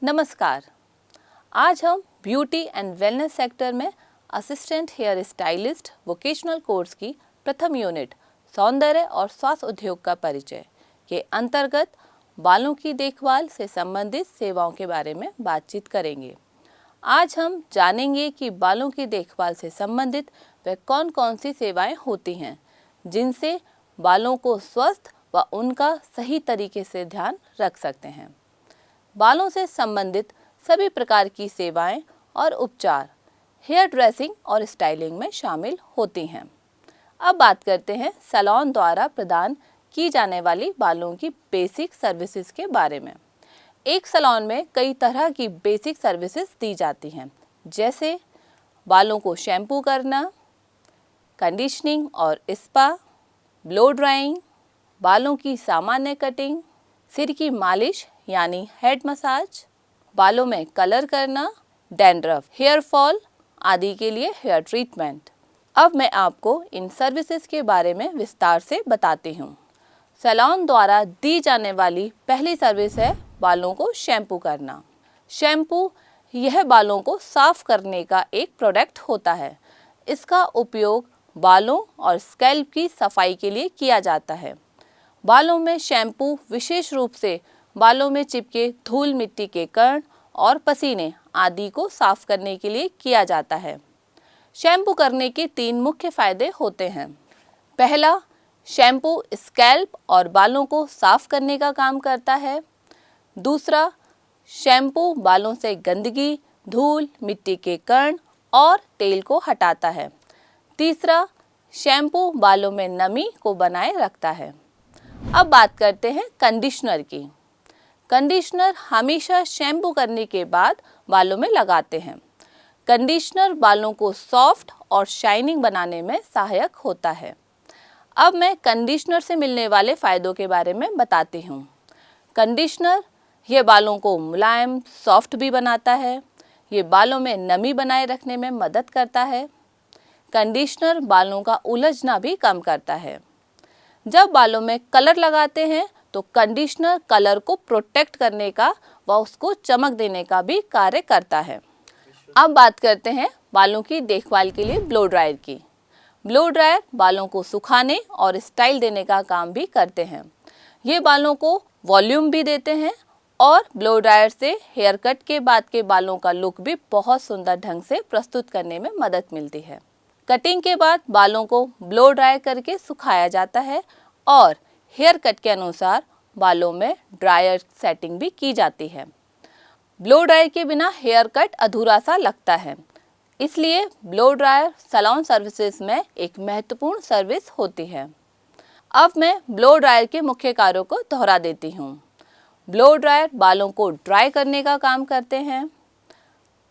नमस्कार। आज हम ब्यूटी एंड वेलनेस सेक्टर में assistant hair stylist vocational course की प्रथम यूनिट सौंदर्य और स्वास्थ्य उद्योग का परिचय के अंतर्गत बालों की देखभाल से संबंधित सेवाओं के बारे में बातचीत करेंगे। आज हम जानेंगे कि बालों की देखभाल से संबंधित वे कौन कौन सी सेवाएं होती हैं जिनसे बालों को स्वस्थ व उनका सही तरीके से ध्यान रख सकते हैं। बालों से संबंधित सभी प्रकार की सेवाएं और उपचार हेयर ड्रेसिंग और स्टाइलिंग में शामिल होती हैं। अब बात करते हैं सैलून द्वारा प्रदान की जाने वाली बालों की बेसिक सर्विसेज के बारे में। एक सैलून में कई तरह की बेसिक सर्विसेज दी जाती हैं, जैसे बालों को शैम्पू करना, कंडीशनिंग और स्पा, ब्लो ड्राइंग, बालों की सामान्य कटिंग, सिर की मालिश यानी हेड मसाज, बालों में कलर करना, डैंड्रफ, हेयर फॉल आदि के लिए हेयर ट्रीटमेंट। अब मैं आपको इन सर्विसेज के बारे में विस्तार से बताती हूँ। सैलून द्वारा दी जाने वाली पहली सर्विस है बालों को शैम्पू करना। शैम्पू यह बालों को साफ करने का एक प्रोडक्ट होता है। इसका उपयोग बालों और स्कैल्प की सफाई के लिए किया जाता है। बालों में शैम्पू विशेष रूप से बालों में चिपके धूल मिट्टी के कण और पसीने आदि को साफ करने के लिए किया जाता है। शैम्पू करने के 3 मुख्य फायदे होते हैं। पहला, शैम्पू स्कैल्प और बालों को साफ करने का काम करता है। दूसरा, शैम्पू बालों से गंदगी, धूल, मिट्टी के कण और तेल को हटाता है। तीसरा, शैम्पू बालों में नमी को बनाए रखता है। अब बात करते हैं कंडीशनर की। कंडीशनर हमेशा शैम्पू करने के बाद बालों में लगाते हैं। कंडीशनर बालों को सॉफ्ट और शाइनिंग बनाने में सहायक होता है। अब मैं कंडीशनर से मिलने वाले फ़ायदों के बारे में बताती हूँ। कंडीशनर ये बालों को मुलायम, सॉफ्ट भी बनाता है। ये बालों में नमी बनाए रखने में मदद करता है। कंडीशनर बालों का उलझना भी कम करता है। जब बालों में कलर लगाते हैं तो कंडीशनर कलर को प्रोटेक्ट करने का व उसको चमक देने का भी कार्य करता है। अब बात करते हैं बालों की देखभाल के लिए ब्लो ड्रायर की। ब्लो ड्रायर बालों को सुखाने और स्टाइल देने का काम भी करते हैं। ये बालों को वॉल्यूम भी देते हैं और ब्लो ड्रायर से हेयर कट के बाद के बालों का लुक भी बहुत सुंदर ढंग से प्रस्तुत करने में मदद मिलती है। कटिंग के बाद बालों को ब्लो ड्राई करके सुखाया जाता है और हेयर कट के अनुसार बालों में ड्रायर सेटिंग भी की जाती है। ब्लो ड्रायर के बिना हेयर कट अधूरा सा लगता है, इसलिए ब्लो ड्रायर सैलून सर्विसेज में एक महत्वपूर्ण सर्विस होती है। अब मैं ब्लो ड्रायर के मुख्य कार्यों को दोहरा देती हूँ। ब्लो ड्रायर बालों को ड्राई करने का काम करते हैं।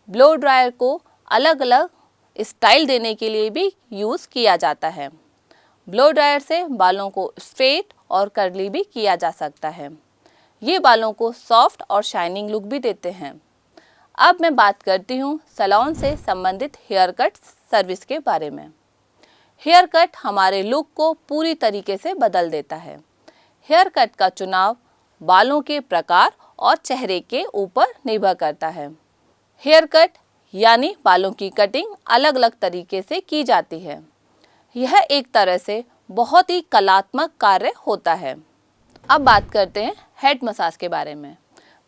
ब्लो ड्रायर को अलग अलग स्टाइल देने के लिए भी यूज़ किया जाता है। ब्लो ड्रायर से बालों को स्ट्रेट और कर्ली भी किया जा सकता है। ये बालों को सॉफ्ट और शाइनिंग लुक भी देते हैं। अब मैं बात करती हूँ सैलून से संबंधित हेयर कट सर्विस के बारे में। हेयर कट हमारे लुक को पूरी तरीके से बदल देता है। हेयर कट का चुनाव बालों के प्रकार और चेहरे के ऊपर निर्भर करता है। हेयर कट यानी बालों की कटिंग अलग अलग तरीके से की जाती है। यह एक तरह से बहुत ही कलात्मक कार्य होता है। अब बात करते हैं हेड मसाज के बारे में।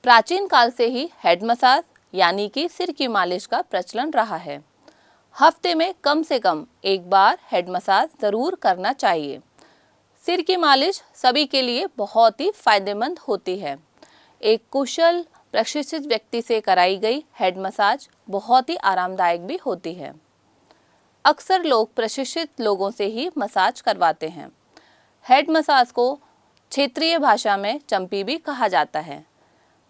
प्राचीन काल से ही हेड मसाज यानी कि सिर की मालिश का प्रचलन रहा है। हफ्ते में कम से कम एक बार हेड मसाज ज़रूर करना चाहिए। सिर की मालिश सभी के लिए बहुत ही फायदेमंद होती है। एक कुशल प्रशिक्षित व्यक्ति से कराई गई हेड मसाज बहुत ही आरामदायक भी होती है। अक्सर लोग प्रशिक्षित लोगों से ही मसाज करवाते हैं। हेड मसाज को क्षेत्रीय भाषा में चंपी भी कहा जाता है।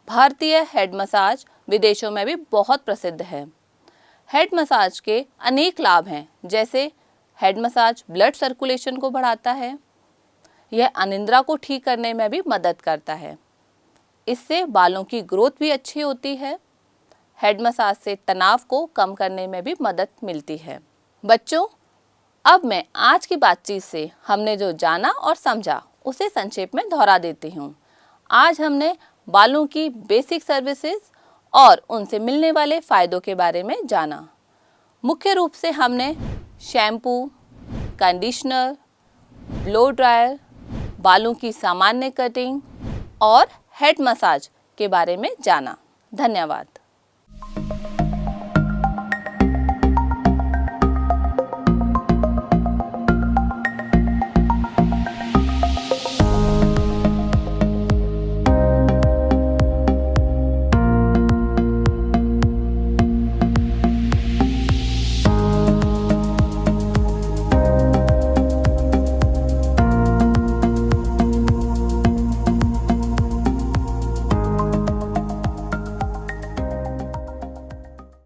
भारतीय हेड मसाज विदेशों में भी बहुत प्रसिद्ध है। हेड मसाज के अनेक लाभ हैं, जैसे हेड मसाज ब्लड सर्कुलेशन को बढ़ाता है। यह अनिद्रा को ठीक करने में भी मदद करता है। इससे बालों की ग्रोथ भी अच्छी होती है। हेड मसाज से तनाव को कम करने में भी मदद मिलती है। बच्चों, अब मैं आज की बातचीत से हमने जो जाना और समझा उसे संक्षेप में दोहरा देती हूँ। आज हमने बालों की बेसिक सर्विसेज और उनसे मिलने वाले फ़ायदों के बारे में जाना। मुख्य रूप से हमने शैम्पू, कंडीशनर, ब्लो ड्रायर, बालों की सामान्य कटिंग और हेड मसाज के बारे में जाना। धन्यवाद।